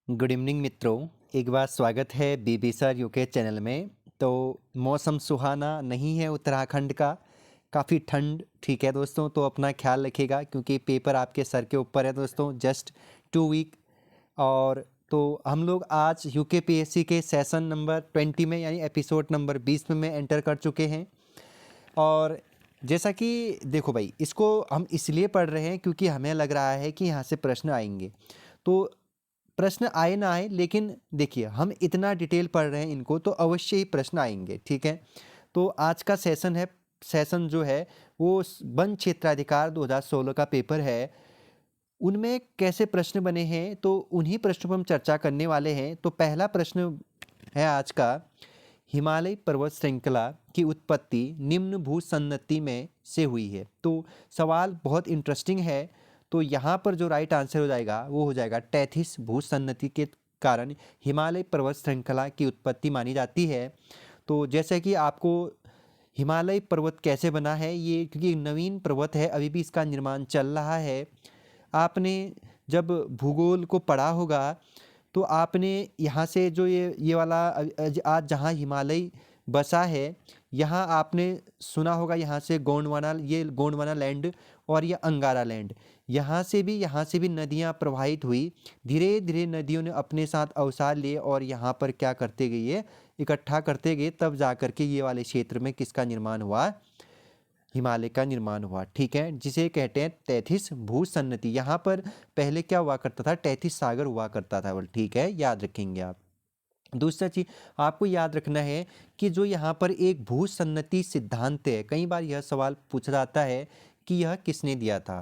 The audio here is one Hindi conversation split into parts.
गुड इवनिंग मित्रों, एक बार स्वागत है बीबी सर यूके चैनल में। तो मौसम सुहाना नहीं है उत्तराखंड का, काफ़ी ठंड ठीक है दोस्तों। तो अपना ख्याल रखिएगा क्योंकि पेपर आपके सर के ऊपर है दोस्तों, जस्ट 2 वीक। और तो हम लोग आज यूके पीएससी के सेशन नंबर 20 में यानी एपिसोड नंबर 20 में एंटर कर चुके हैं। और जैसा कि देखो भाई, इसको हम इसलिए पढ़ रहे हैं क्योंकि हमें लग रहा है कि यहाँ से प्रश्न आएंगे। तो प्रश्न आए ना आए, लेकिन देखिए हम इतना डिटेल पढ़ रहे हैं इनको, तो अवश्य ही प्रश्न आएंगे, ठीक है। तो आज का सेशन जो है वो वन क्षेत्राधिकार 2016 का पेपर है। उनमें कैसे प्रश्न बने हैं तो उन्हीं प्रश्नों पर हम चर्चा करने वाले हैं। तो पहला प्रश्न है आज का, हिमालय पर्वत श्रृंखला की उत्पत्ति निम्न भूसन्नति में से हुई है। तो सवाल बहुत इंटरेस्टिंग है। तो यहाँ पर जो राइट आंसर हो जाएगा वो हो जाएगा टैथिस भूसन्नति के कारण हिमालय पर्वत श्रृंखला की उत्पत्ति मानी जाती है। तो जैसे कि आपको हिमालय पर्वत कैसे बना है, ये क्योंकि नवीन पर्वत है, अभी भी इसका निर्माण चल रहा है। आपने जब भूगोल को पढ़ा होगा तो आपने यहाँ से जो ये वाला आज जहाँ हिमालय बसा है, यहाँ आपने सुना होगा यहाँ से गोंडवाना लैंड और ये अंगारा लैंड, यहाँ से भी नदियाँ प्रवाहित हुई। धीरे धीरे नदियों ने अपने साथ अवसार लिए और यहाँ पर क्या करते गए, ये इकट्ठा करते गए, तब जा कर के ये वाले क्षेत्र में किसका निर्माण हुआ, हिमालय का निर्माण हुआ, ठीक है, जिसे कहते हैं तैथिस भूसन्नति। यहाँ पर पहले क्या हुआ करता था, तैथिस सागर हुआ करता था, ठीक है, याद रखेंगे आप। दूसरा चीज आपको याद रखना है कि जो यहाँ पर एक भूसन्नति सिद्धांत है, कई बार यह सवाल पूछा जाता है कि यह किसने दिया था।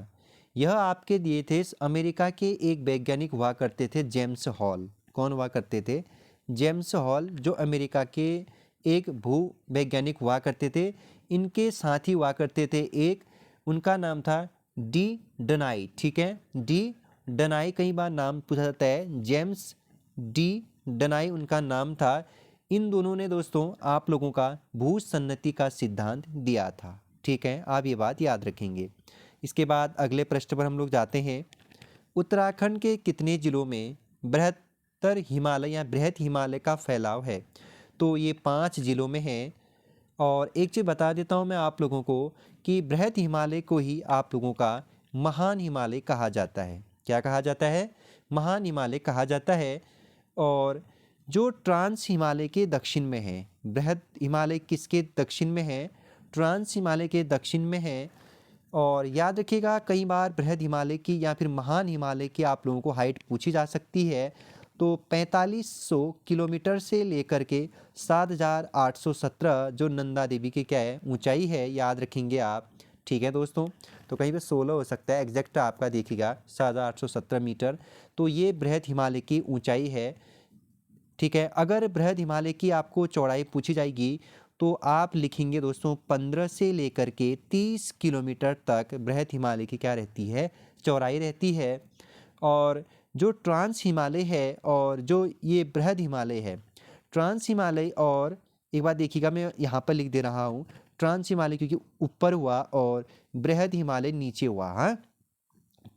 यह आपके दिए थे अमेरिका के एक वैज्ञानिक हुआ करते थे, जेम्स हॉल। कौन हुआ करते थे? जेम्स हॉल, जो अमेरिका के एक भू वैज्ञानिक हुआ करते थे। इनके साथी हुआ करते थे एक, उनका नाम था डी डनाई, ठीक है, डी डनाई, कई बार नाम पूछा जाता है, जेम्स डी डनाई उनका नाम था। इन दोनों ने दोस्तों आप लोगों का भूसन्नति का सिद्धांत दिया था, ठीक है, आप ये बात याद रखेंगे। इसके बाद अगले प्रश्न पर हम लोग जाते हैं। उत्तराखंड के कितने जिलों में बृहत्तर हिमालय या बृहत हिमालय का फैलाव है? तो ये 5 जिलों में है। और एक चीज़ बता देता हूँ मैं आप लोगों को कि बृहत हिमालय को ही आप लोगों का महान हिमालय कहा जाता है। क्या कहा जाता है? महान हिमालय कहा जाता है। और जो ट्रांस हिमालय के दक्षिण में है, बृहत हिमालय किसके दक्षिण में है? ट्रांस हिमालय के दक्षिण में है। और याद रखिएगा, कई बार बृहद हिमालय की या फिर महान हिमालय की आप लोगों को हाइट पूछी जा सकती है। तो 4500 किलोमीटर से लेकर के 7817 जो नंदा देवी की क्या है, ऊंचाई है, याद रखेंगे आप, ठीक है दोस्तों। तो कहीं पे 16 हो सकता है, एग्जैक्ट आपका देखिएगा 7817 मीटर। तो ये बृहद हिमालय की ऊंचाई है, ठीक है। अगर बृहद हिमालय की आपको चौड़ाई पूछी जाएगी तो आप लिखेंगे दोस्तों 15 से लेकर के 30 किलोमीटर तक बृहद हिमालय की क्या रहती है, चौड़ाई रहती है। और जो ट्रांस हिमालय है और जो ये बृहद हिमालय है, ट्रांस हिमालय, और एक बार देखिएगा मैं यहाँ पर लिख दे रहा हूँ, ट्रांस हिमालय क्योंकि ऊपर हुआ और बृहद हिमालय नीचे हुआ, हाँ।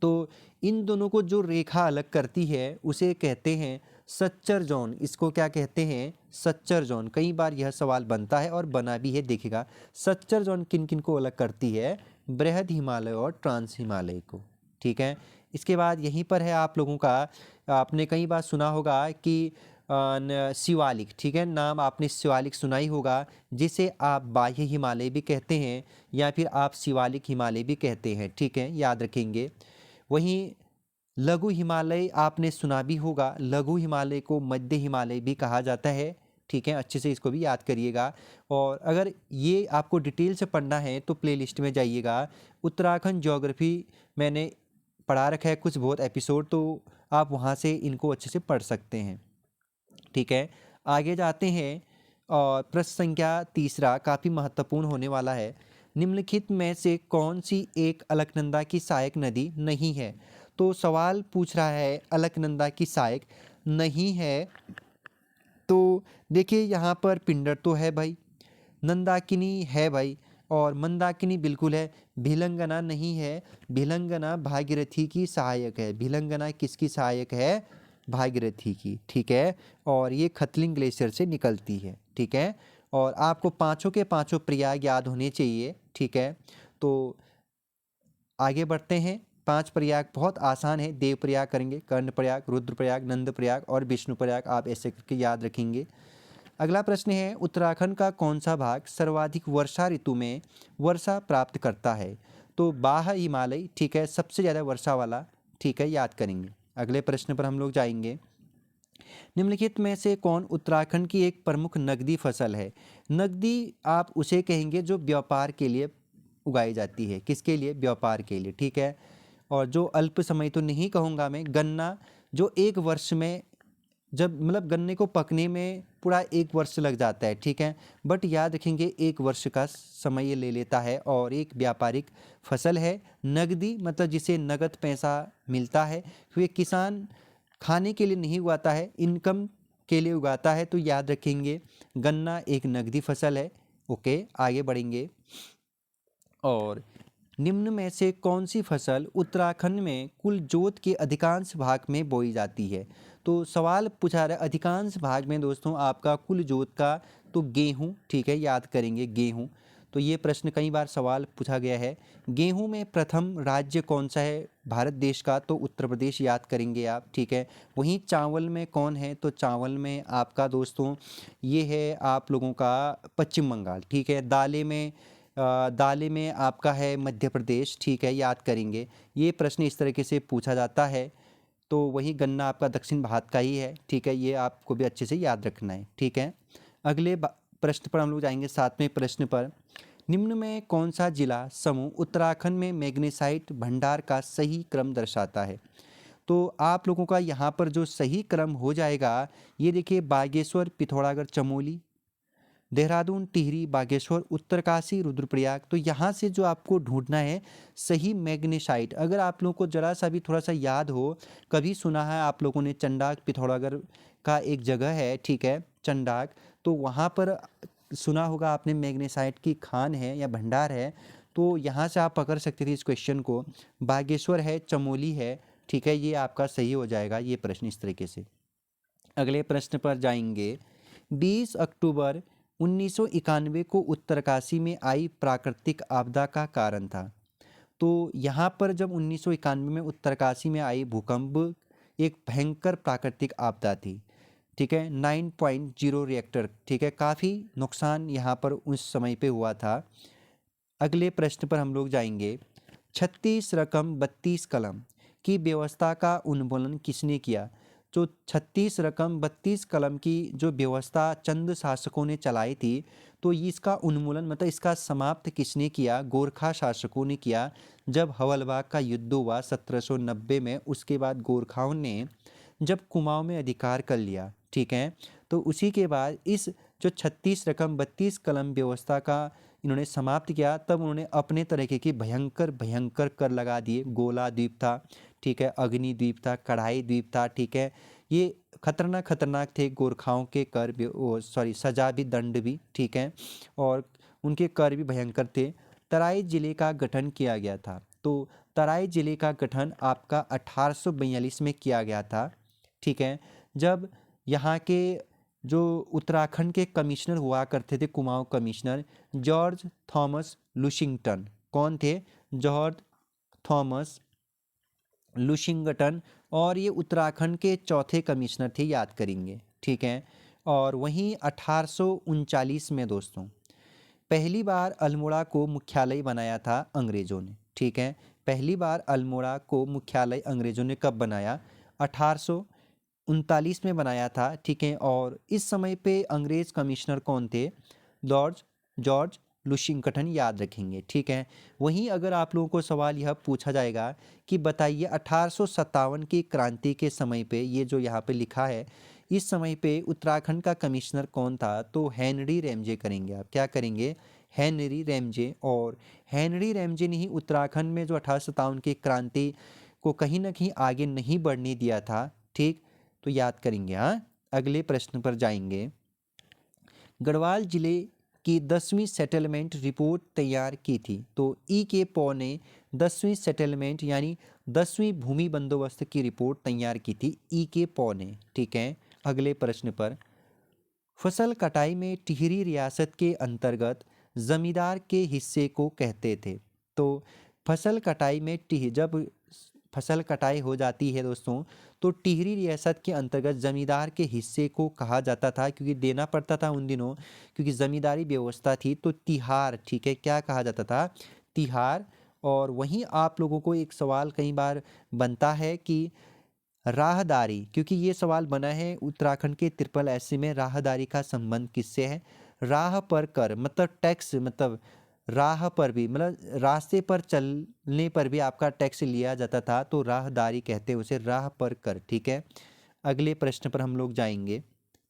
तो इन दोनों को जो रेखा अलग करती है उसे कहते हैं सच्चर जोन। इसको क्या कहते हैं? सच्चर जोन। कई बार यह सवाल बनता है और बना भी है, देखिएगा सच्चर जोन किन किन को अलग करती है? बृहद हिमालय और ट्रांस हिमालय को, ठीक है। इसके बाद यहीं पर है आप लोगों का, आपने कई बार सुना होगा कि शिवालिक, ठीक है, नाम आपने शिवालिक सुना ही होगा, जिसे आप बाह्य हिमालय भी कहते हैं या फिर आप शिवालिक हिमालय भी कहते हैं, ठीक है, याद रखेंगे। वहीं लघु हिमालय आपने सुना भी होगा, लघु हिमालय को मध्य हिमालय भी कहा जाता है, ठीक है, अच्छे से इसको भी याद करिएगा। और अगर ये आपको डिटेल से पढ़ना है तो प्लेलिस्ट में जाइएगा, उत्तराखंड ज्योग्राफी मैंने पढ़ा रखा है कुछ बहुत एपिसोड, तो आप वहाँ से इनको अच्छे से पढ़ सकते हैं, ठीक है। आगे जाते हैं और प्रश्न संख्या तीसरा काफ़ी महत्वपूर्ण होने वाला है। निम्नलिखित में से कौन सी एक अलकनंदा की सहायक नदी नहीं है? तो सवाल पूछ रहा है अलकनंदा की सहायक नहीं है। तो देखिए यहाँ पर पिंडर तो है भाई, नंदाकिनी है भाई, और मंदाकिनी बिल्कुल है। भिलंगना नहीं है, भिलंगना भागीरथी की सहायक है। भिलंगना किसकी सहायक है? भागीरथी की, ठीक है। और ये खतलिंग ग्लेशियर से निकलती है, ठीक है। और आपको पांचों के पांचों प्रयाग याद होने चाहिए, ठीक है। तो आगे बढ़ते हैं। 5 प्रयाग बहुत आसान है। देव प्रयाग करेंगे, कर्ण प्रयाग, रुद्र प्रयाग, नंद प्रयाग और विष्णु प्रयाग, आप ऐसे करके याद रखेंगे। अगला प्रश्न है, उत्तराखंड का कौन सा भाग सर्वाधिक वर्षा ऋतु में वर्षा प्राप्त करता है? तो बाह्य हिमालय, ठीक है, सबसे ज़्यादा वर्षा वाला, ठीक है, याद करेंगे। अगले प्रश्न पर हम लोग जाएंगे। निम्नलिखित में से कौन उत्तराखंड की एक प्रमुख नकदी फसल है? नकदी आप उसे कहेंगे जो व्यापार के लिए उगाई जाती है। किसके लिए? व्यापार के लिए, ठीक है। और जो अल्प समय तो नहीं कहूँगा मैं, गन्ना जो एक वर्ष में, जब मतलब गन्ने को पकने में पूरा एक वर्ष लग जाता है, ठीक है। बट याद रखेंगे एक वर्ष का समय ये ले लेता है और एक व्यापारिक फसल है। नगदी मतलब जिसे नगद पैसा मिलता है, तो ये किसान खाने के लिए नहीं उगाता है, इनकम के लिए उगाता है। तो याद रखेंगे गन्ना एक नगदी फसल है। ओके, आगे बढ़ेंगे। और निम्न में से कौन सी फसल उत्तराखंड में कुल जोत के अधिकांश भाग में बोई जाती है? तो सवाल पूछा रहा है अधिकांश भाग में दोस्तों आपका कुल जोत का, तो गेहूं, ठीक है, याद करेंगे गेहूं। तो ये प्रश्न कई बार सवाल पूछा गया है। गेहूं में प्रथम राज्य कौन सा है भारत देश का? तो उत्तर प्रदेश, याद करेंगे आप, ठीक है। वहीं चावल में कौन है? तो चावल में आपका दोस्तों ये है आप लोगों का पश्चिम बंगाल, ठीक है। दालें में आपका है मध्य प्रदेश, ठीक है, याद करेंगे। ये प्रश्न इस तरीके से पूछा जाता है। तो वही गन्ना आपका दक्षिण भारत का ही है, ठीक है, ये आपको भी अच्छे से याद रखना है, ठीक है। अगले प्रश्न पर हम लोग जाएंगे, 7वें प्रश्न पर। निम्न में कौन सा जिला समूह उत्तराखंड में मैग्नीसाइट भंडार का सही क्रम दर्शाता है? तो आप लोगों का यहाँ पर जो सही क्रम हो जाएगा, ये देखिए, बागेश्वर, पिथौरागढ़, चमोली, देहरादून, टिहरी, बागेश्वर, उत्तरकाशी, रुद्रप्रयाग। तो यहाँ से जो आपको ढूंढना है सही मैग्नीसाइट, अगर आप लोगों को जरा सा भी थोड़ा सा याद हो, कभी सुना है आप लोगों ने चंडाक, पिथौरागढ़ का एक जगह है, ठीक है, चंडाक, तो वहाँ पर सुना होगा आपने मैग्नीसाइट की खान है या भंडार है। तो यहाँ से आप पकड़ सकते थे इस क्वेश्चन को। बागेश्वर है, चमोली है, ठीक है, ये आपका सही हो जाएगा ये प्रश्न इस तरीके से। अगले प्रश्न पर जाएंगे। 20 अक्टूबर 1991 को उत्तरकाशी में आई प्राकृतिक आपदा का कारण था। तो यहाँ पर जब 1991 में उत्तरकाशी में आई भूकंप एक भयंकर प्राकृतिक आपदा थी, ठीक है। 9.0 रिएक्टर, ठीक है, काफ़ी नुकसान यहाँ पर उस समय पे हुआ था। अगले प्रश्न पर हम लोग जाएंगे। 36 रकम 32 कलम की व्यवस्था का उन्मूलन किसने किया? जो 36 रकम 32 कलम की जो व्यवस्था चंद शासकों ने चलाई थी, तो इसका उन्मूलन मतलब इसका समाप्त किसने किया? गोरखा शासकों ने किया। जब हवलबाग का युद्ध हुआ 1790 में, उसके बाद गोरखाओं ने जब कुमाऊं में अधिकार कर लिया, ठीक है, तो उसी के बाद इस जो 36 रकम 32 कलम व्यवस्था का इन्होंने समाप्त किया, तब उन्होंने अपने तरीके की भयंकर भयंकर कर लगा दिए। गोला द्वीप था, ठीक है, अग्नि द्वीप था, कढ़ाई द्वीप था, ठीक है, ये खतरनाक खतरनाक थे। गोरखाओं के कर भी, सॉरी, सजा भी, दंड भी, ठीक है, और उनके कर भी भयंकर थे। तराई जिले का गठन किया गया था। तो तराई जिले का गठन आपका 1842 में किया गया था, ठीक है। जब यहाँ के जो उत्तराखंड के कमिश्नर हुआ करते थे, कुमाऊं कमिश्नर, जॉर्ज थॉमस लुशिंगटन, कौन थे? जॉर्ज थॉमस लुशिंगटन, और ये उत्तराखंड के चौथे कमिश्नर थे, याद करेंगे, ठीक है। और वहीं 1839 में दोस्तों पहली बार अल्मोड़ा को मुख्यालय बनाया था अंग्रेजों ने, ठीक है। पहली बार अल्मोड़ा को मुख्यालय अंग्रेजों ने कब बनाया? 1839 में बनाया था, ठीक है। और इस समय पे अंग्रेज कमिश्नर कौन थे? जॉर्ज जॉर्ज लुशिंगटन, याद रखेंगे, ठीक है। वहीं अगर आप लोगों को सवाल यह पूछा जाएगा कि बताइए 1857 की क्रांति के समय पे, ये जो यहाँ पे लिखा है, इस समय पे उत्तराखंड का कमिश्नर कौन था? तो हेनरी रैमजे करेंगे आप, क्या करेंगे? Henry Ramsay. और हेनरी रैमजे ने ही उत्तराखंड में जो 1857 की क्रांति को कहीं ना कहीं आगे नहीं बढ़ने दिया था, ठीक, तो याद करेंगे। हाँ, अगले प्रश्न पर जाएंगे। गढ़वाल जिले की 10वीं सेटलमेंट रिपोर्ट तैयार की थी। तो ई के पॉल ने 10वीं सेटलमेंट यानी 10वीं भूमि बंदोबस्त की रिपोर्ट तैयार की थी के पॉल ने। ठीक है, अगले प्रश्न पर, फसल कटाई में टिहरी रियासत के अंतर्गत जमींदार के हिस्से को कहते थे। तो फसल कटाई में जब फसल कटाई हो जाती है दोस्तों, तो टिहरी रियासत के अंतर्गत जमींदार के हिस्से को कहा जाता था, क्योंकि देना पड़ता था उन दिनों, क्योंकि जमींदारी व्यवस्था थी। तो तिहार, ठीक है, क्या कहा जाता था, तिहार। और वहीं आप लोगों को एक सवाल कई बार बनता है कि राहदारी, क्योंकि ये सवाल बना है उत्तराखंड के ट्रिपल एससी में, राहदारी का संबंध किससे है। राह पर कर मतलब टैक्स, मतलब राह पर भी मतलब रास्ते पर चलने पर भी आपका टैक्स लिया जाता था, तो राहदारी कहते हैं उसे, राह पर कर। ठीक है, अगले प्रश्न पर हम लोग जाएंगे।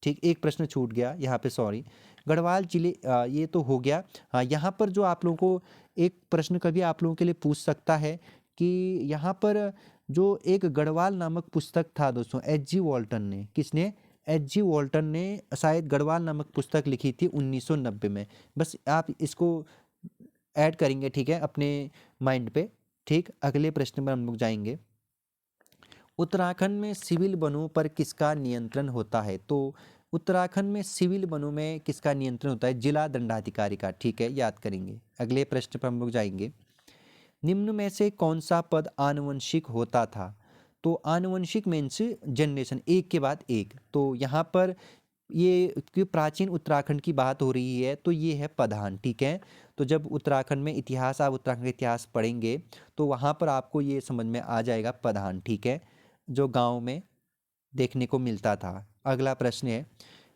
ठीक, एक प्रश्न छूट गया यहाँ पे, सॉरी। गढ़वाल जिले, ये तो हो गया। हाँ, यहाँ पर जो आप लोगों को एक प्रश्न कभी आप लोगों के लिए पूछ सकता है कि यहाँ पर जो एक गढ़वाल नामक पुस्तक था दोस्तों, एच जी वॉल्टन ने, किसने, एच जी वॉल्टन ने शायद गढ़वाल नामक पुस्तक लिखी थी 1990 में। बस आप इसको ऐड करेंगे, ठीक है, अपने माइंड पे। ठीक, अगले प्रश्न पर हम लोग जाएंगे। उत्तराखंड में सिविल वनों पर किसका नियंत्रण होता है। तो उत्तराखंड में सिविल वनों में किसका नियंत्रण होता है, जिला दंडाधिकारी का। ठीक है, याद करेंगे। अगले प्रश्न पर हम लोग जाएंगे। निम्न में से कौन सा पद आनुवंशिक होता था। तो आनुवंशिक मीन्स जनरेशन, एक के बाद एक। तो यहाँ पर ये कि प्राचीन उत्तराखंड की बात हो रही है, तो ये है प्रधान। ठीक है, तो जब उत्तराखंड में इतिहास, आप उत्तराखंड का इतिहास पढ़ेंगे तो वहाँ पर आपको ये समझ में आ जाएगा, प्रधान। ठीक है, जो गांव में देखने को मिलता था। अगला प्रश्न है,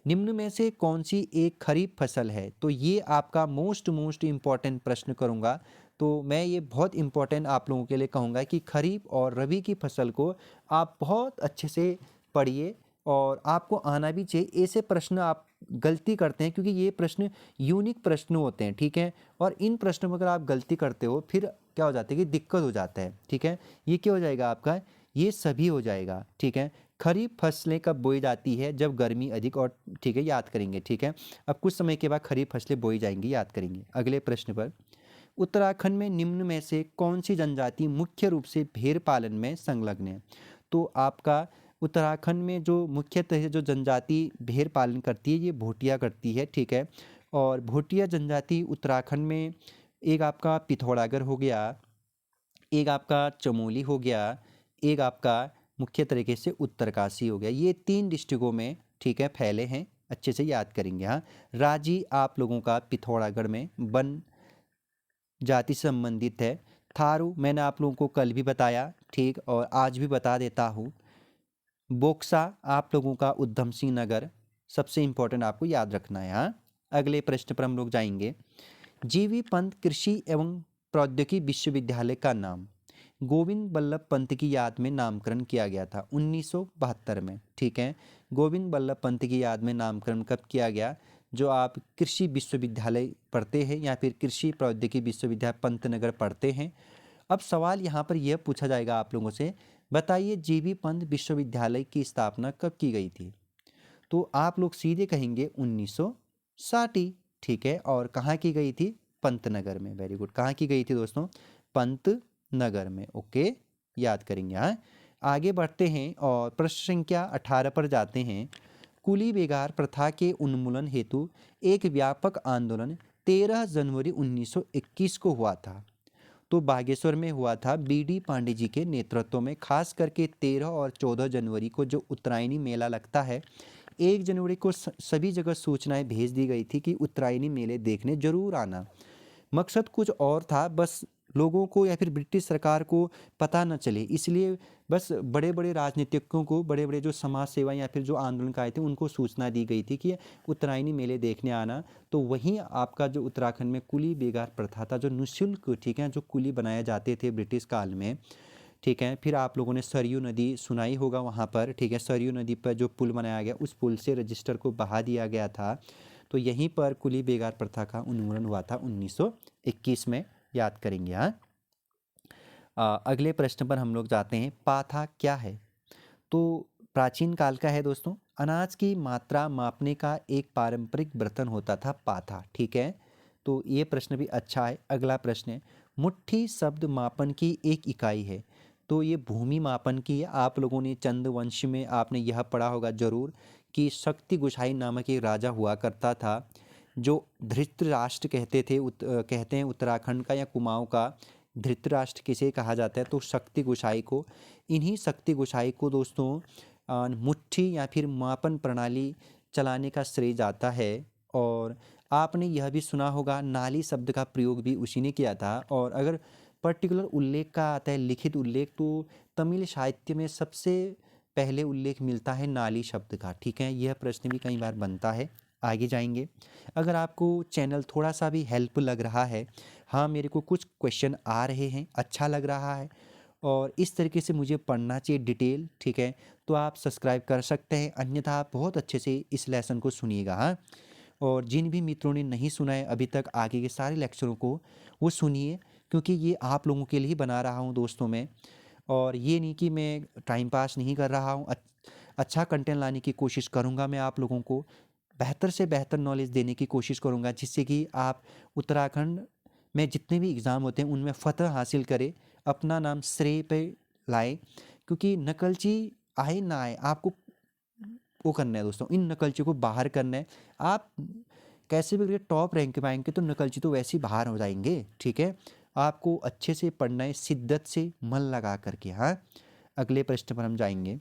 निम्न में से कौन सी एक खरीफ फसल है। तो ये आपका मोस्ट इम्पॉर्टेंट प्रश्न करूँगा। तो मैं ये बहुत इम्पोर्टेंट आप लोगों के लिए कहूँगा कि खरीफ और रबी की फसल को आप बहुत अच्छे से पढ़िए, और आपको आना भी चाहिए। ऐसे प्रश्न आप गलती करते हैं क्योंकि ये प्रश्न यूनिक प्रश्न होते हैं। ठीक है, और इन प्रश्नों में अगर आप गलती करते हो फिर क्या हो जाता है कि दिक्कत हो जाता है। ठीक है, ये क्या हो जाएगा आपका, ये सभी हो जाएगा। ठीक है, खरीफ फसलें कब बोई जाती है, जब गर्मी अधिक और, ठीक है, याद करेंगे। ठीक है, अब कुछ समय के बाद खरीफ फसलें बोई जाएंगी, याद करेंगे। अगले प्रश्न पर, उत्तराखंड में निम्न में से कौन सी जनजाति मुख्य रूप से भेड़ पालन में संलग्न है। तो आपका उत्तराखंड में जो मुख्यतः से जो जनजाति भेड़ पालन करती है, ये भोटिया करती है। ठीक है, और भोटिया जनजाति उत्तराखंड में एक आपका पिथौरागढ़ हो गया, एक आपका चमोली हो गया, एक आपका मुख्य तरीके से उत्तरकाशी हो गया। ये 3 डिस्ट्रिक्टों में, ठीक है, फैले हैं। अच्छे से याद करेंगे। हाँ, राजी आप लोगों का पिथौरागढ़ में वन जाति से संबंधित है। थारू मैंने आप लोगों को कल भी बताया, ठीक, और आज भी बता देता हूँ। बोक्सा आप लोगों का उधम सिंह नगर, सबसे इंपॉर्टेंट आपको याद रखना है। हाँ, अगले प्रश्न पर हम लोग जाएंगे। जीवी पंत कृषि एवं प्रौद्योगिकी विश्वविद्यालय का नाम गोविंद बल्लभ पंत की याद में नामकरण किया गया था 1972 में। ठीक है, गोविंद बल्लभ पंत की याद में नामकरण कब किया गया, जो आप कृषि विश्वविद्यालय पढ़ते हैं या फिर कृषि प्रौद्योगिकी विश्वविद्यालय पंतनगर पढ़ते हैं। अब सवाल यहाँ पर यह पूछा जाएगा आप लोगों से, बताइए जीबी पंत विश्वविद्यालय की स्थापना कब की गई थी। तो आप लोग सीधे कहेंगे 1960। ठीक है, और कहाँ की गई थी, पंतनगर में। वेरी गुड, कहाँ की गई थी दोस्तों, पंतनगर में। ओके, याद करेंगे। हाँ, आगे बढ़ते हैं और प्रश्न संख्या 18 पर जाते हैं। कुली बेगार प्रथा के उन्मूलन हेतु एक व्यापक आंदोलन 13 जनवरी 1921 को हुआ था। तो बागेश्वर में हुआ था, बीडी पांडे जी के नेतृत्व में। खास करके 13 और 14 जनवरी को जो उत्तरायणी मेला लगता है, 1 जनवरी को सभी जगह सूचनाएं भेज दी गई थी कि उत्तरायणी मेले देखने जरूर आना। मकसद कुछ और था, बस लोगों को या फिर ब्रिटिश सरकार को पता न चले, इसलिए बस बड़े बड़े राजनीतिज्ञों को, बड़े बड़े जो समाज सेवा या फिर जो आंदोलनकारी थे, उनको सूचना दी गई थी कि उत्तरायणी मेले देखने आना। तो वहीं आपका जो उत्तराखंड में कुली बेगार प्रथा था, जो निःशुल्क, ठीक है, जो कुली बनाए जाते थे ब्रिटिश काल में। ठीक है, फिर आप लोगों ने सरयू नदी सुनाई होगा वहाँ पर। ठीक है, सरयू नदी पर जो पुल बनाया गया, उस पुल से रजिस्टर को बहा दिया गया था। तो यहीं पर कुली बेगार प्रथा का उन्मूलन हुआ था 1921 में, याद करेंगे। हाँ, अगले प्रश्न पर हम लोग जाते हैं। पाथा क्या है। तो प्राचीन काल का है दोस्तों, अनाज की मात्रा मापने का एक पारंपरिक बर्तन होता था पाथा। ठीक है, तो ये प्रश्न भी अच्छा है। अगला प्रश्न है, मुट्ठी शब्द मापन की एक इकाई है। तो ये भूमि मापन की है। आप लोगों ने चंद्रवंश में आपने यह पढ़ा होगा ज़रूर कि शक्ति गोसाई नामक एक राजा हुआ करता था, जो धृतराष्ट्र कहते हैं उत्तराखंड का या कुमाऊं का। धृतराष्ट्र किसे कहा जाता है? तो शक्ति गोसाई को। इन्हीं शक्ति गोसाई को दोस्तों मुट्ठी या फिर मापन प्रणाली चलाने का श्रेय जाता है। और आपने यह भी सुना होगा नाली शब्द का प्रयोग भी उसी ने किया था। और अगर पर्टिकुलर उल्लेख का आता है, लिखित उल्लेख, तो तमिल साहित्य में सबसे पहले उल्लेख मिलता है नाली शब्द का। ठीक है, यह प्रश्न भी कई बार बनता है। आगे जाएंगे। अगर आपको चैनल थोड़ा सा भी हेल्प लग रहा है, हाँ मेरे को कुछ क्वेश्चन आ रहे हैं, अच्छा लग रहा है और इस तरीके से मुझे पढ़ना चाहिए डिटेल, ठीक है, तो आप सब्सक्राइब कर सकते हैं। अन्यथा आप बहुत अच्छे से इस लेसन को सुनिएगा। हाँ, और जिन भी मित्रों ने नहीं सुना है अभी तक आगे के सारे लेक्चरों को, वो सुनिए, क्योंकि ये आप लोगों के लिए ही बना रहा हूँ दोस्तों मैं। और ये नहीं कि मैं टाइम पास नहीं कर रहा हूँ, अच्छा कंटेंट लाने की कोशिश करूँगा। मैं आप लोगों को बेहतर से बेहतर नॉलेज देने की कोशिश करूँगा, जिससे कि आप उत्तराखंड में जितने भी एग्ज़ाम होते हैं उनमें फ़तह हासिल करें, अपना नाम श्रेय पे लाए। क्योंकि नकलची आए ना आए, आपको वो करना है दोस्तों, इन नकलची को बाहर करना है। आप कैसे भी करके टॉप रैंक पे आएंगे तो नकलची तो वैसे ही बाहर हो जाएंगे। ठीक है, आपको अच्छे से पढ़ना है, शिद्दत से मन लगा करके। हाँ, अगले प्रश्न पर हम जाएंगे।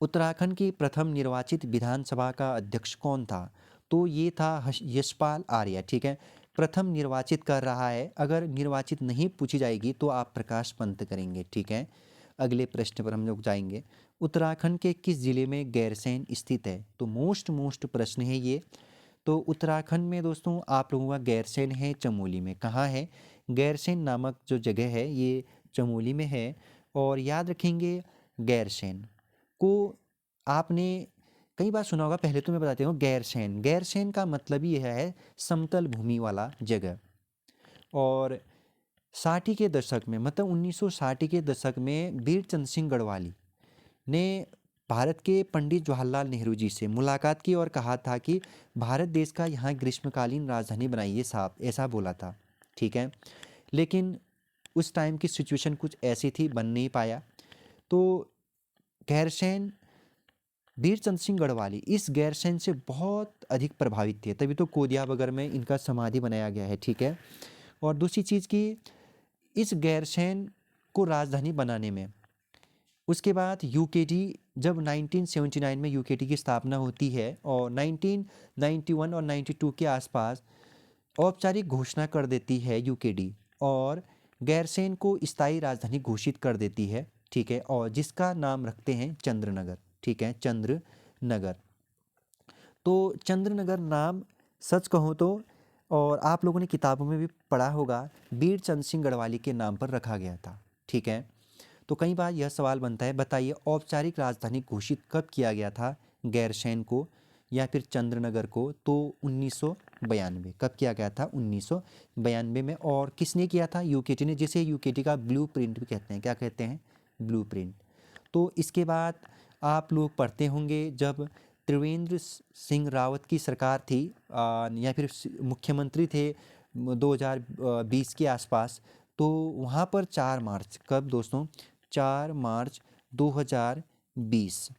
उत्तराखंड की प्रथम निर्वाचित विधानसभा का अध्यक्ष कौन था? तो ये था यशपाल आर्य। ठीक है, प्रथम निर्वाचित कर रहा है। अगर निर्वाचित नहीं पूछी जाएगी तो आप प्रकाश पंत करेंगे। ठीक है, अगले प्रश्न पर हम लोग जाएंगे। उत्तराखंड के किस जिले में गैरसैंण स्थित है? तो मोस्ट प्रश्न है ये। तो उत्तराखंड में दोस्तों आप लोगों का गैरसैंण है चमोली में। कहाँ है? गैरसैंण नामक जो जगह है ये चमोली में है। और याद रखेंगे गैरसैंण को आपने कई बार सुना होगा। पहले तो मैं बताती हूँ, गैरसैंण गैरसैंण का मतलब ही यह है समतल भूमि वाला जगह। और 60 के दशक में, मतलब 1960 के दशक में वीर चंद्र सिंह गढ़वाली ने भारत के पंडित जवाहरलाल नेहरू जी से मुलाकात की और कहा था कि भारत देश का यहाँ ग्रीष्मकालीन राजधानी बनाइए साहब, ऐसा बोला था। ठीक है, लेकिन उस टाइम की सिचुएशन कुछ ऐसी थी, बन नहीं पाया। तो गैरसैंण, वीर चंद्र सिंह गढ़वाली इस गैरसैंण से बहुत अधिक प्रभावित थे, तभी तो कोदिया बगर में इनका समाधि बनाया गया है। ठीक है, और दूसरी चीज़ की इस गैरसैंण को राजधानी बनाने में, उसके बाद यूकेटी, जब 1979 में यूकेटी की स्थापना होती है और 1991 और 92 के आसपास औपचारिक घोषणा कर देती है यूकेडी और गैरसैंण को स्थायी राजधानी घोषित कर देती है। ठीक है, और जिसका नाम रखते हैं चंद्रनगर। ठीक है, चंद्रनगर। तो चंद्रनगर नाम सच कहूँ तो, और आप लोगों ने किताबों में भी पढ़ा होगा, वीर चंद्र सिंह गढ़वाली के नाम पर रखा गया था। ठीक है, तो कई बार यह सवाल बनता है, बताइए औपचारिक राजधानी घोषित कब किया गया था गैरसैंण को या फिर चंद्रनगर को? तो 1992। कब किया गया था? 1992 में। और किसने किया था? यूकेटी ने, जिसे यूकेटी का ब्लू प्रिंट भी कहते हैं। क्या कहते हैं? Blue print. तो इसके बाद आप लोग पढ़ते होंगे, जब त्रिवेंद्र सिंह रावत की सरकार थी या फिर मुख्यमंत्री थे 2020 के आसपास, तो वहाँ पर 4 मार्च, कब दोस्तों? 4 मार्च 2020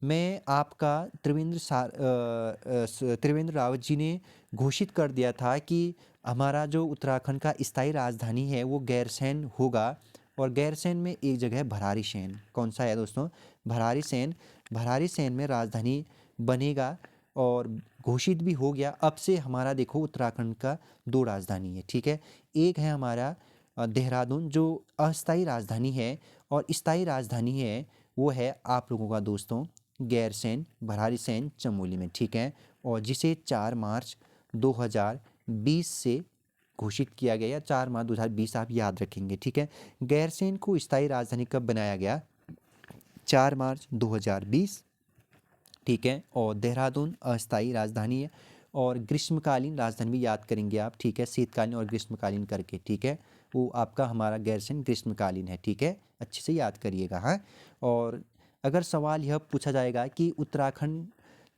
में आपका त्रिवेंद्र रावत जी ने घोषित कर दिया था कि हमारा जो उत्तराखंड का स्थायी राजधानी है वो गैरसैंण होगा। और गैरसैंण में एक जगह है भरारी सैन। कौन सा है दोस्तों? भरारी सैन। भरारी सैन में राजधानी बनेगा और घोषित भी हो गया। अब से हमारा देखो उत्तराखंड का 2 राजधानी है। ठीक है, एक है हमारा देहरादून जो अस्थायी राजधानी है, और स्थायी राजधानी है वो है आप लोगों का दोस्तों गैरसैंण, भरारी सैन, चमोली में। ठीक है, और जिसे 4 मार्च 2020 से घोषित किया गया, या 4 मार्च 2020 आप याद रखेंगे। ठीक है, गैरसैंण को स्थायी राजधानी कब बनाया गया? 4 मार्च 2020। ठीक है, और देहरादून अस्थायी राजधानी है। और ग्रीष्मकालीन राजधानी भी याद करेंगे आप। ठीक है, शीतकालीन और ग्रीष्मकालीन करके। ठीक है, वो आपका हमारा गैरसैंण ग्रीष्मकालीन है। ठीक है, अच्छे से याद करिएगा। हाँ, और अगर सवाल यह पूछा जाएगा कि उत्तराखंड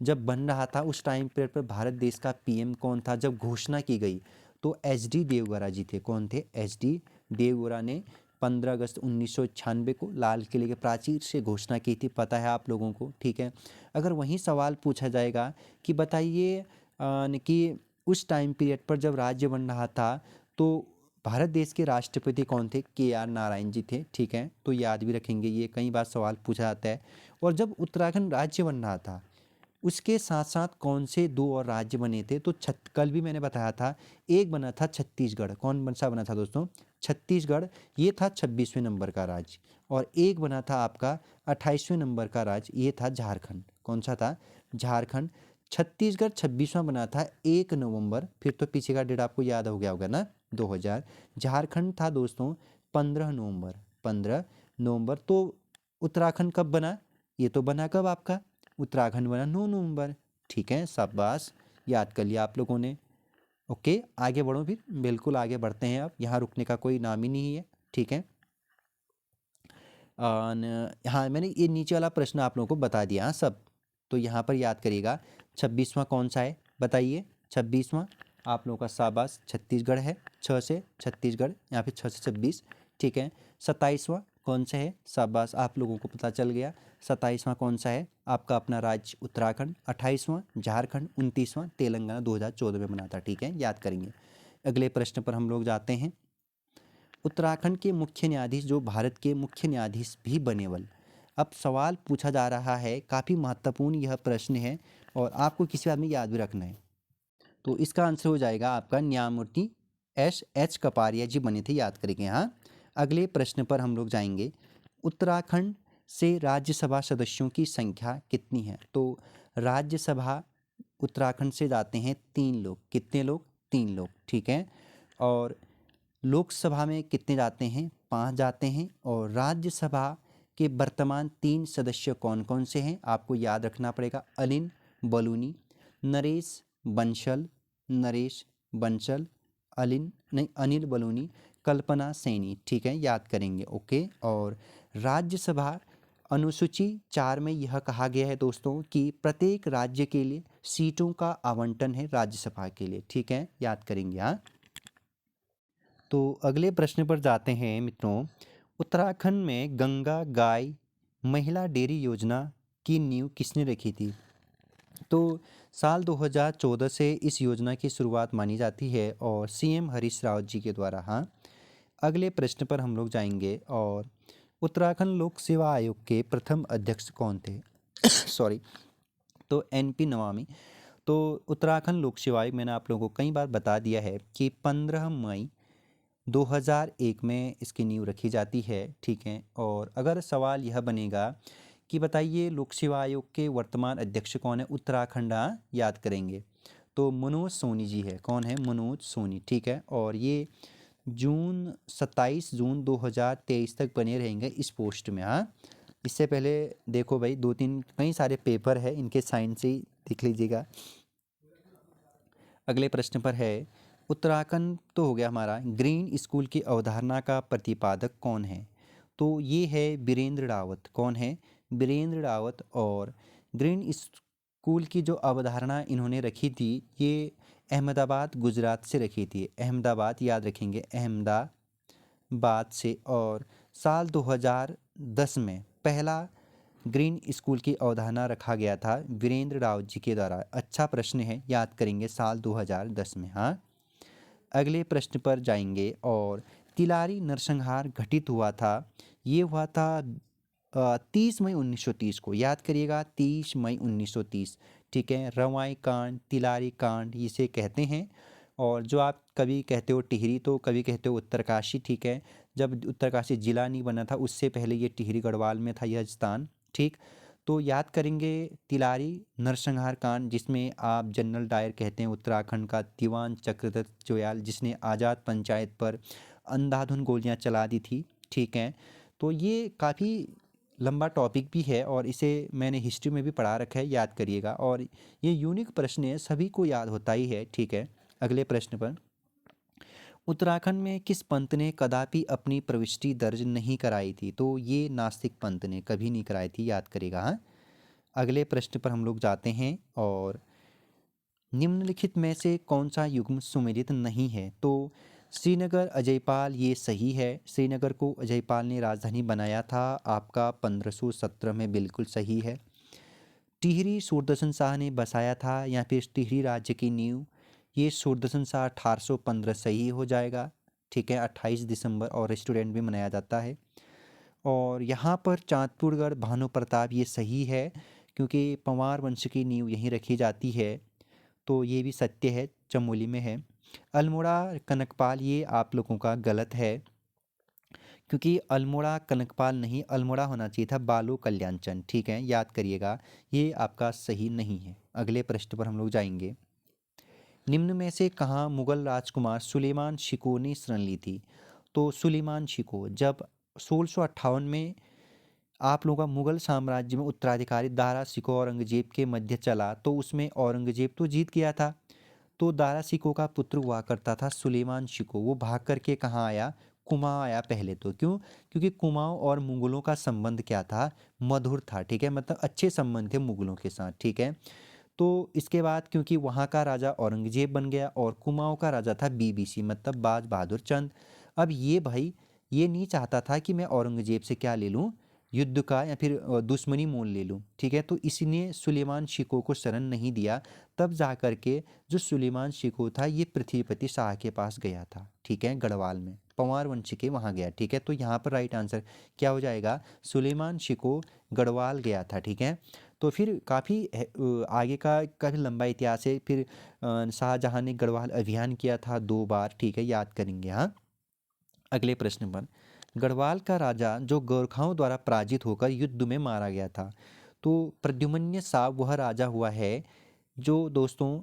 जब बन रहा था उस टाइम पर भारत देश का पीएम कौन था, जब घोषणा की गई, तो एच डी देवगौड़ा जी थे। कौन थे? एच डी देवगौड़ा ने 15 अगस्त 1996 को लाल किले के प्राचीर से घोषणा की थी, पता है आप लोगों को, ठीक है। अगर वही सवाल पूछा जाएगा कि बताइए कि उस टाइम पीरियड पर जब राज्य बन रहा था तो भारत देश के राष्ट्रपति कौन थे? के आर नारायण जी थे, ठीक है। तो याद भी रखेंगे, ये कई बार सवाल पूछा जाता है। और जब उत्तराखंड राज्य बन रहा था उसके साथ साथ कौन से दो और राज्य बने थे? तो कल भी मैंने बताया था, एक बना था छत्तीसगढ़। कौन सा बना था दोस्तों? छत्तीसगढ़, ये था 26वें नंबर का राज्य। और एक बना था आपका 28वें नंबर का राज्य, ये था झारखंड। कौन सा था? झारखंड। छत्तीसगढ़ 26वां बना था 1 नवंबर, फिर तो पीछे का डेट आपको याद हो गया होगा ना, 2000। झारखंड था दोस्तों 15 नवंबर, 15 नवंबर। तो उत्तराखंड कब बना? ये तो बना कब आपका? उत्तराखंड बना 9 नवंबर, ठीक है। शाबाश, याद कर लिया आप लोगों ने। ओके, आगे बढ़ो फिर, बिल्कुल आगे बढ़ते हैं। अब यहाँ रुकने का कोई नाम ही नहीं है, ठीक है। हाँ, मैंने ये नीचे वाला प्रश्न आप लोगों को बता दिया, हाँ सब। तो यहाँ पर याद करिएगा, 26वां कौन सा है बताइए? 26वां आप लोगों का, शाबाश, छत्तीसगढ़ है। 6 से छत्तीसगढ़, यहाँ पे 6 से 26, ठीक है। 27वां कौन सा है? शाबाश, आप लोगों को पता चल गया। 27वां कौन सा है? आपका अपना राज्य उत्तराखंड। 28वां झारखंड। 29वां तेलंगाना 2014 में बना था, ठीक है, याद करेंगे। अगले प्रश्न पर हम लोग जाते हैं। उत्तराखंड के मुख्य न्यायाधीश जो भारत के मुख्य न्यायाधीश भी बने वल। अब सवाल पूछा जा रहा है, काफ़ी महत्वपूर्ण यह प्रश्न है और आपको किसी बात में याद भी रखना है। तो इसका आंसर हो जाएगा आपका न्यायमूर्ति एस एच कपारिया जी बने थे, याद करेंगे। हाँ, अगले प्रश्न पर हम लोग जाएंगे। उत्तराखंड से राज्यसभा सदस्यों की संख्या कितनी है? तो राज्यसभा उत्तराखंड से जाते हैं 3 लोग। कितने लोग? 3 लोग, ठीक है। और लोकसभा में कितने जाते हैं? 5 जाते हैं। और राज्यसभा के वर्तमान 3 सदस्य कौन कौन से हैं? आपको याद रखना पड़ेगा। अनिल बलूनी, नरेश बंसल, नरेश बंसल, अनिल बलूनी, कल्पना सैनी, ठीक है, याद करेंगे। ओके। और राज्यसभा अनुसूची 4 में यह कहा गया है दोस्तों कि प्रत्येक राज्य के लिए सीटों का आवंटन है राज्यसभा के लिए, ठीक है, याद करेंगे। हाँ, तो अगले प्रश्न पर जाते हैं मित्रों। उत्तराखंड में गंगा गाय महिला डेयरी योजना की नींव किसने रखी थी? तो साल 2014 से इस योजना की शुरुआत मानी जाती है और सीएम हरीश रावत जी के द्वारा। हाँ, अगले प्रश्न पर हम लोग जाएंगे। और उत्तराखंड लोक सेवा आयोग के प्रथम अध्यक्ष कौन थे? सॉरी, तो एनपी नवामी। तो उत्तराखंड लोक सेवा आयोग, मैंने आप लोगों को कई बार बता दिया है कि 15 मई 2001 में इसकी नींव रखी जाती है, ठीक है। और अगर सवाल यह बनेगा कि बताइए लोक सेवा आयोग के वर्तमान अध्यक्ष कौन है उत्तराखंड, याद करेंगे, तो मनोज सोनी जी है। कौन है? मनोज सोनी, ठीक है। और ये 27 जून 2023 तक बने रहेंगे इस पोस्ट में। हाँ, इससे पहले देखो भाई, 2-3 कई सारे पेपर है, इनके साइन से ही देख लीजिएगा। अगले प्रश्न पर है, उत्तराखंड तो हो गया हमारा। ग्रीन स्कूल की अवधारणा का प्रतिपादक कौन है? तो ये है बीरेंद्र रावत। कौन है? बीरेंद्र रावत। और ग्रीन स्कूल की जो अवधारणा इन्होंने रखी थी, ये अहमदाबाद गुजरात से रखी थी। अहमदाबाद, याद रखेंगे, अहमदाबाद से। और साल 2010 में पहला ग्रीन स्कूल की अवधारणा रखा गया था वीरेंद्र रावत जी के द्वारा। अच्छा प्रश्न है, याद करेंगे, साल 2010 में। हाँ, अगले प्रश्न पर जाएंगे। और तिलारी नरसंहार घटित हुआ था, ये हुआ था 30 मई 1930 को, याद करिएगा, 30 मई 1930, ठीक है। रवाई कांड, तिलारी कांड इसे कहते हैं। और जो आप कभी कहते हो टिहरी, तो कभी कहते हो उत्तरकाशी, ठीक है। जब उत्तरकाशी जिला नहीं बना था उससे पहले ये टिहरी गढ़वाल में था यह स्थान, ठीक। तो याद करेंगे तिलारी नरसंहार कांड, जिसमें आप जनरल डायर कहते हैं उत्तराखंड का दीवान चक्रदत्त जोयाल, जिसने आज़ाद पंचायत पर अंधाधुंध गोलियां चला दी थी, ठीक है। तो ये काफ़ी लंबा टॉपिक भी है और इसे मैंने हिस्ट्री में भी पढ़ा रखा है, याद करिएगा। और ये यूनिक प्रश्न है, सभी को याद होता ही है, ठीक है। अगले प्रश्न पर, उत्तराखंड में किस पंथ ने कदापि अपनी प्रविष्टि दर्ज नहीं कराई थी? तो ये नास्तिक पंथ ने कभी नहीं कराई थी, याद करेगा। हाँ, अगले प्रश्न पर हम लोग जाते हैं। और निम्नलिखित में से कौन सा युग्म सुमेलित नहीं है? तो श्रीनगर अजयपाल ये सही है। श्रीनगर को अजयपाल ने राजधानी बनाया था, आपका 1517 में, बिल्कुल सही है। टिहरी सूरदर्शन शाह ने बसाया था या फिर टिहरी राज्य की नींव, ये सूरदर्शन शाह 1815 सही हो जाएगा। ठीक है, 28 दिसंबर और रेस्टोरेंट भी मनाया जाता है। और यहाँ पर चाँदपुरगढ़ भानु प्रताप ये सही है, क्योंकि पंवार वंश की नींव यहीं रखी जाती है, तो ये भी सत्य है, चमोली में है। अल्मोड़ा कनकपाल ये आप लोगों का गलत है, क्योंकि अल्मोड़ा कनकपाल नहीं, अल्मोड़ा होना चाहिए था बालू कल्याणचंद। ठीक है, याद करिएगा, ये आपका सही नहीं है। अगले प्रश्न पर हम लोग जाएंगे। निम्न में से कहाँ मुगल राजकुमार सुलेमान शिको ने शरण ली थी? तो सुलेमान शिको जब 1658 में आप लोगों का मुगल साम्राज्य में उत्तराधिकारी दारा शिको औरंगजेब के मध्य चला, तो उसमें औरंगजेब तो जीत गया था, तो दारा शिको का पुत्र हुआ करता था सुलेमान शिको, वो भाग करके कहाँ आया? कुमाऊँ आया पहले तो। क्यों? क्योंकि कुमाऊँ और मुगलों का संबंध क्या था? मधुर था। ठीक है, मतलब अच्छे संबंध थे मुगलों के साथ। ठीक है, तो इसके बाद क्योंकि वहाँ का राजा औरंगजेब बन गया और कुमाऊँ का राजा था बीबीसी, मतलब बाज बहादुर चंद। अब ये भाई ये नहीं चाहता था कि मैं औरंगजेब से क्या ले लूँ, युद्ध का या फिर दुश्मनी मोल ले लूँ। ठीक है, तो इसने सुलेमान शिको को शरण नहीं दिया। तब जा कर के जो सुलेमान शिको था ये पृथ्वीपति शाह के पास गया था। ठीक है, गढ़वाल में पंवार वंश के वहाँ गया। ठीक है, तो यहाँ पर राइट आंसर क्या हो जाएगा? सुलेमान शिको गढ़वाल गया था। ठीक है, तो फिर काफ़ी आगे का काफ़ी लंबा इतिहास है। फिर शाहजहाँ ने गढ़वाल अभियान किया था 2 बार। ठीक है, याद करेंगे। हाँ, अगले प्रश्न पर, गढ़वाल का राजा जो गोरखाओं द्वारा पराजित होकर युद्ध में मारा गया था, तो प्रद्युम्न शाह वह राजा हुआ है जो दोस्तों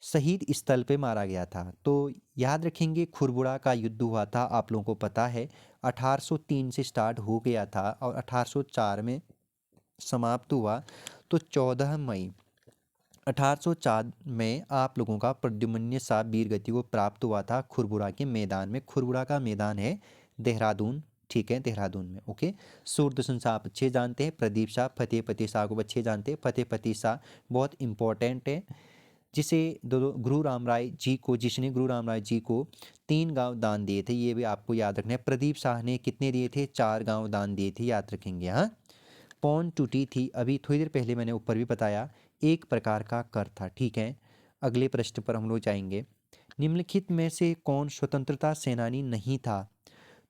शहीद स्थल पे मारा गया था। तो याद रखेंगे, खुरबुड़ा का युद्ध हुआ था, आप लोगों को पता है, 1803 से स्टार्ट हो गया था और 1804 में समाप्त हुआ। तो 14 मई 1804 में आप लोगों का प्रद्युम्न शाह वीर गति को प्राप्त हुआ था खुरबुड़ा के मैदान में। खुरबुड़ा का मैदान है देहरादून। ठीक है, देहरादून में। ओके, सूरदर्शन शाह आप अच्छे जानते हैं, प्रदीप शाह, फतेहपति शाह को अच्छे जानते हैं। फतेहपति शाह बहुत इंपॉर्टेंट है, जिसे गुरु राम राय जी को, जिसने गुरु राम राय जी को 3 गांव दान दिए थे, ये भी आपको याद रखना है। प्रदीप शाह ने कितने दिए थे? 4 गांव दान दिए थे, याद रखेंगे। हाँ, पौन टूटी थी, अभी थोड़ी देर पहले मैंने ऊपर भी बताया, एक प्रकार का कर था। ठीक है, अगले प्रश्न पर हम लोग जाएंगे। निम्नलिखित में से कौन स्वतंत्रता सेनानी नहीं था?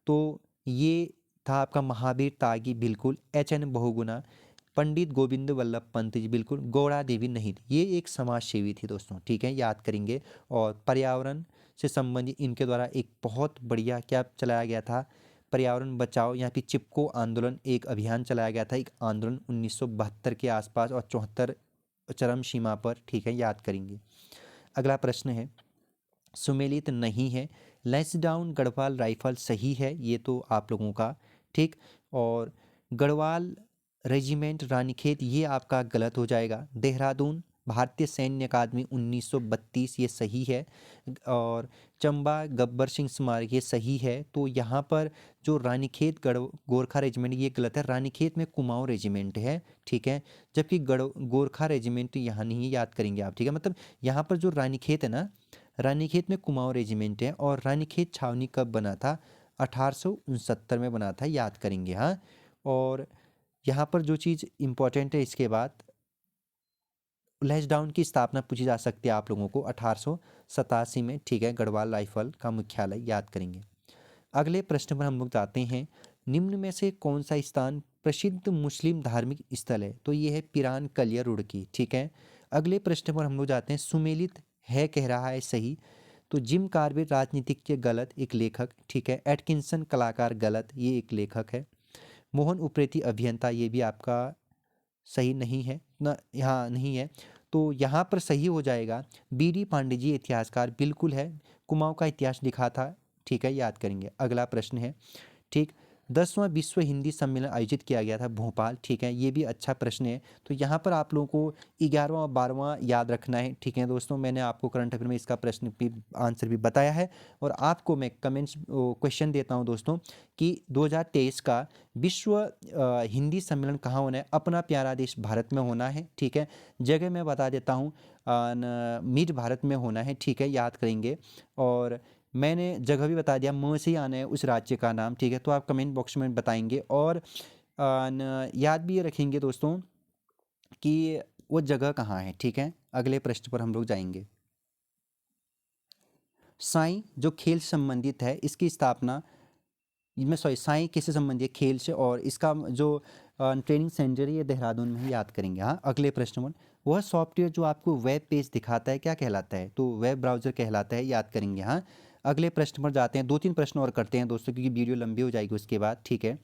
तो ये था आपका महावीर तागी, बिल्कुल। एच.एन. बहुगुणा, पंडित गोविंद वल्लभ पंत जी, बिल्कुल। गौड़ा देवी नहीं थी, ये एक समाज सेवी थी दोस्तों। ठीक है, याद करेंगे। और पर्यावरण से संबंधित इनके द्वारा एक बहुत बढ़िया क्या चलाया गया था? पर्यावरण बचाओ या फिर चिपको आंदोलन, एक अभियान चलाया गया था, एक आंदोलन 1972 के आसपास और 74 चरम सीमा पर। ठीक है, याद करेंगे। अगला प्रश्न है, सुमेलित नहीं है। लैंसडाउन गढ़वाल राइफल सही है, ये तो आप लोगों का। ठीक, और गढ़वाल रेजिमेंट रानीखेत ये आपका गलत हो जाएगा। देहरादून भारतीय सैन्य अकादमी 1932 ये सही है। और चंबा गब्बर सिंह स्मारक ये सही है। तो यहाँ पर जो रानीखेत गढ़ गोरखा रेजिमेंट ये गलत है, रानीखेत में कुमाऊँ रेजिमेंट है। ठीक है, जबकि गोरखा रेजिमेंट यहाँ नहीं है, याद करेंगे आप। ठीक है, मतलब यहाँ पर जो रानीखेत है ना, रानीखेत में कुमाऊँ रेजिमेंट है। और रानीखेत छावनी कब बना था? 1869 में बना था, याद करेंगे। हाँ, और यहाँ पर जो चीज़ इम्पोर्टेंट है, इसके बाद लैंसडाउन की स्थापना पूछी जा सकती है आप लोगों को 1887 में। ठीक है, गढ़वाल राइफल का मुख्यालय, याद करेंगे। अगले प्रश्न पर हम लोग जाते हैं। निम्न में से कौन सा स्थान प्रसिद्ध मुस्लिम धार्मिक स्थल है? तो ये है पिरान कलिया रुड़की। ठीक है, अगले प्रश्न पर हम लोग जाते हैं। सुमेलित है कह रहा है सही, तो जिम कार्बेट राजनीतिक के गलत, एक लेखक। ठीक है, एटकिंसन कलाकार गलत, ये एक लेखक है। मोहन उप्रेती अभियंता, ये भी आपका सही नहीं है ना, यहाँ नहीं है। तो यहाँ पर सही हो जाएगा बी.डी. पांडे जी इतिहासकार, बिल्कुल है, कुमाऊँ का इतिहास लिखा था। ठीक है, याद करेंगे। अगला प्रश्न है, ठीक, 10वां विश्व हिंदी सम्मेलन आयोजित किया गया था भोपाल, ठीक है, ये भी अच्छा प्रश्न है। तो यहाँ पर आप लोगों को 11वां और 12वां याद रखना है, ठीक है दोस्तों। मैंने आपको करंट अफेयर में इसका प्रश्न भी आंसर भी बताया है। और आपको मैं कमेंट्स क्वेश्चन देता हूँ दोस्तों कि 2023 का विश्व हिंदी सम्मेलन कहाँ होना है? अपना प्यारा देश भारत में होना है, ठीक है। जगह मैं बता देता हूँ, मिड भारत में होना है, ठीक है, याद करेंगे। और मैंने जगह भी बता दिया, म से ही आना है उस राज्य का नाम, ठीक है। तो आप कमेंट बॉक्स में बताएंगे। और याद भी ये रखेंगे दोस्तों कि वो जगह कहाँ है, ठीक है। अगले प्रश्न पर हम लोग जाएंगे। साई जो खेल से संबंधित है, इसकी स्थापना में साई किससे संबंधित है? खेल से। और इसका जो ट्रेनिंग सेंटर है ये देहरादून में ही, याद करेंगे। हाँ, अगले प्रश्न पर, वह सॉफ्टवेयर जो आपको वेब पेज दिखाता है क्या कहलाता है? तो वेब ब्राउज़र कहलाता है, याद करेंगे। हाँ, अगले प्रश्न पर जाते हैं। 2-3 प्रश्न और करते हैं दोस्तों, क्योंकि वीडियो लंबी हो जाएगी उसके बाद, ठीक है।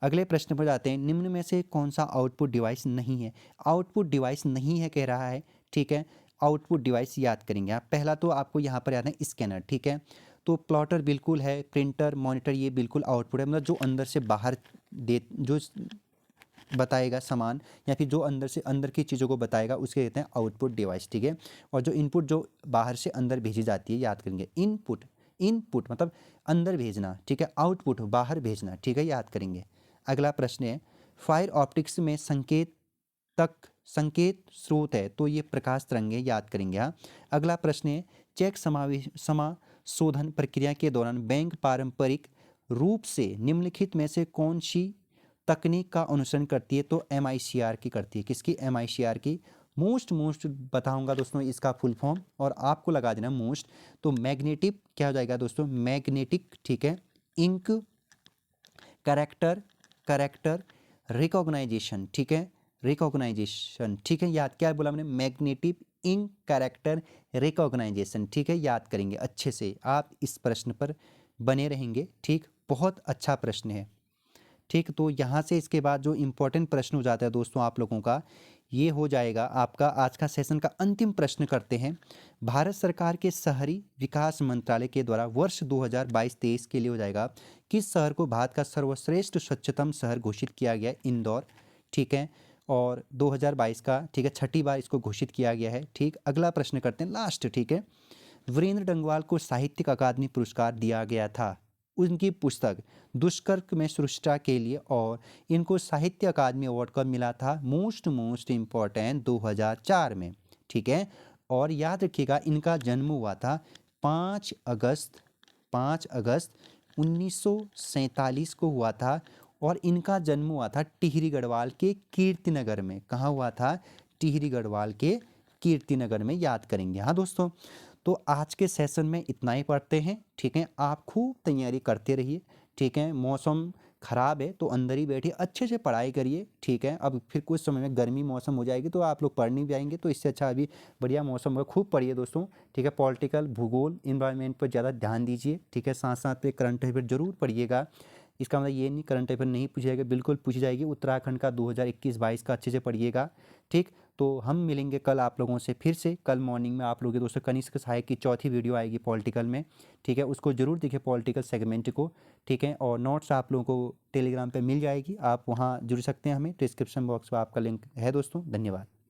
अगले प्रश्न पर जाते हैं। निम्न में से कौन सा आउटपुट डिवाइस नहीं है? आउटपुट डिवाइस नहीं है कह रहा है, ठीक है। आउटपुट डिवाइस याद करेंगे आप। पहला तो आपको यहाँ पर याद है स्कैनर, ठीक है। तो प्लॉटर बिल्कुल है, प्रिंटर, मॉनिटर ये बिल्कुल आउटपुट है, मतलब जो अंदर से बाहर दे जो बताएगा सामान, या फिर जो अंदर से अंदर की चीज़ों को बताएगा उसके कहते हैं आउटपुट डिवाइस, ठीक है। और जो इनपुट जो बाहर से अंदर भेजी जाती है, याद करेंगे। इनपुट, इनपुट मतलब अंदर भेजना, ठीक है। आउटपुट बाहर भेजना, ठीक है, याद करेंगे। अगला प्रश्न है, फायर ऑप्टिक्स में संकेत स्रोत है, तो ये प्रकाश तरंग है, याद करेंगे। हाँ, अगला प्रश्न है, चेक समाशोधन प्रक्रिया के दौरान बैंक पारंपरिक रूप से निम्नलिखित में से कौन सी तकनीक का अनुसरण करती है? तो MICR की करती है। किसकी? MICR की। मोस्ट बताऊंगा दोस्तों इसका फुल फॉर्म, और आपको लगा देना मोस्ट। तो मैग्नेटिक क्या हो जाएगा दोस्तों? मैग्नेटिक, ठीक है। इंक करेक्टर रिकॉग्नाइजेशन, ठीक है। रिकॉग्नाइजेशन, ठीक है, याद क्या बोला मैंने? मैग्नेटिक इंक कैरेक्टर रिकॉग्नाइजेशन, ठीक है, याद करेंगे अच्छे से। आप इस प्रश्न पर बने रहेंगे, ठीक। बहुत अच्छा प्रश्न है, ठीक। तो यहाँ से इसके बाद जो इम्पोर्टेंट प्रश्न हो जाता है दोस्तों आप लोगों का, ये हो जाएगा आपका आज का सेशन का अंतिम प्रश्न करते हैं। भारत सरकार के शहरी विकास मंत्रालय के द्वारा वर्ष 2022-23 के लिए हो जाएगा, किस शहर को भारत का सर्वश्रेष्ठ स्वच्छतम शहर घोषित किया गया? इंदौर, ठीक है। और 2022 का, ठीक है, 6ठी बार इसको घोषित किया गया है, ठीक। अगला प्रश्न करते हैं, लास्ट, ठीक है। वीरेंद्र डंगवाल को साहित्यिक अकादमी पुरस्कार दिया गया था उनकी पुस्तक दुष्कर्क में सृष्टा के लिए, और इनको साहित्य अकादमी अवार्ड कब मिला था? मोस्ट इम्पॉर्टेंट 2004 में, ठीक है। और याद रखिएगा इनका जन्म हुआ था 5 अगस्त 1947 को हुआ था। और इनका जन्म हुआ था टिहरी गढ़वाल के कीर्तिनगर में। कहाँ हुआ था? टिहरी गढ़वाल के कीर्तिनगर में, याद करेंगे। हाँ दोस्तों, तो आज के सेशन में इतना ही पढ़ते हैं, ठीक है। आप खूब तैयारी करते रहिए, ठीक है। मौसम ख़राब है तो अंदर ही बैठिए, अच्छे से पढ़ाई करिए, ठीक है। अब फिर कुछ समय में गर्मी मौसम हो जाएगी तो आप लोग पढ़ नहीं जाएंगे, तो इससे अच्छा अभी बढ़िया मौसम होगा, खूब पढ़िए दोस्तों, ठीक है। पॉलिटिकल, भूगोल, इन्वायरमेंट पर ज़्यादा ध्यान दीजिए, ठीक है। साथ साथ पे करंट अफेयर जरूर पढ़िएगा। इसका मतलब ये नहीं करंट अफेयर नहीं पूछी जाएगी, बिल्कुल पूछी जाएगी। उत्तराखंड का 2021-22 का अच्छे से पढ़िएगा, ठीक। तो हम मिलेंगे कल आप लोगों से फिर से। कल मॉर्निंग में आप लोगों के दोस्तों कनिष्क सहायक की 4थी वीडियो आएगी पॉलिटिकल में, ठीक है। उसको जरूर देखिए, पॉलिटिकल सेगमेंट को, ठीक है। और नोट्स आप लोगों को टेलीग्राम पे मिल जाएगी, आप वहाँ जुड़ सकते हैं हमें। डिस्क्रिप्शन बॉक्स में आपका लिंक है दोस्तों। धन्यवाद।